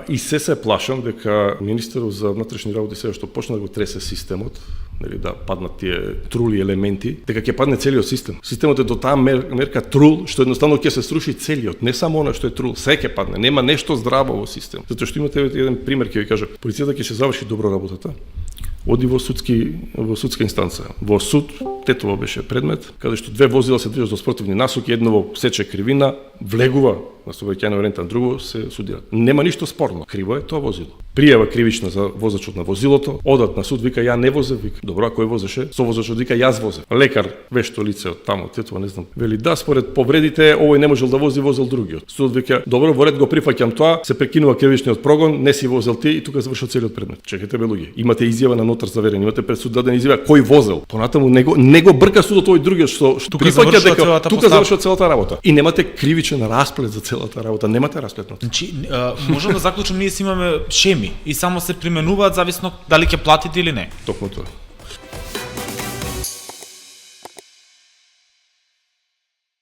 И се плашам дека министерот за внатрешни работи сега што почна да го тресе системот, нели да паднат тие трули елементи, дека ќе падне целиот систем. Системот е до таа мерка трул што едноставно ќе се сруши целиот, не само она што е трул, се ќе падне. Нема нешто здраво во систем. Затоа што имате еден пример ќе ви кажа, полицијата ќе се заврши добро работата. Оди во судска инстанца. Во суд Тетово беше предмет, каде што две возила се движат во спротивни насоки, едно во сече кривина, влегува на сообраќајна рента, друго се судира. Нема ништо спорно. Криво е тоа возило. Пријава кривична за возачот на возилото, одат на суд, вика ја не возев, вика добро, кој возеше? Совозачот вика јас возев. Лекар, вешто лице од таму, Тетово, не знам. Вели да, според повредите овој не можел да вози, возел другиот. Судот вика добро, во ред го прифаќам тоа, се прекинува кривичниот прогон, не си возел ти и тука завршува целиот предмет. Чекајте бе луѓе. Имате изјава на нотар заверен, имате пред суд дадена изјава кој возел. Понатаму не го брка судот овој другиот што прифаќа дека тука завршува целата работа. И немате кривичен расплет за целата работа, немате расплет на тоа. Значи, можам да заклучам, ние си имаме шеми и само се применуваат зависно дали ќе платите или не. Токму тоа.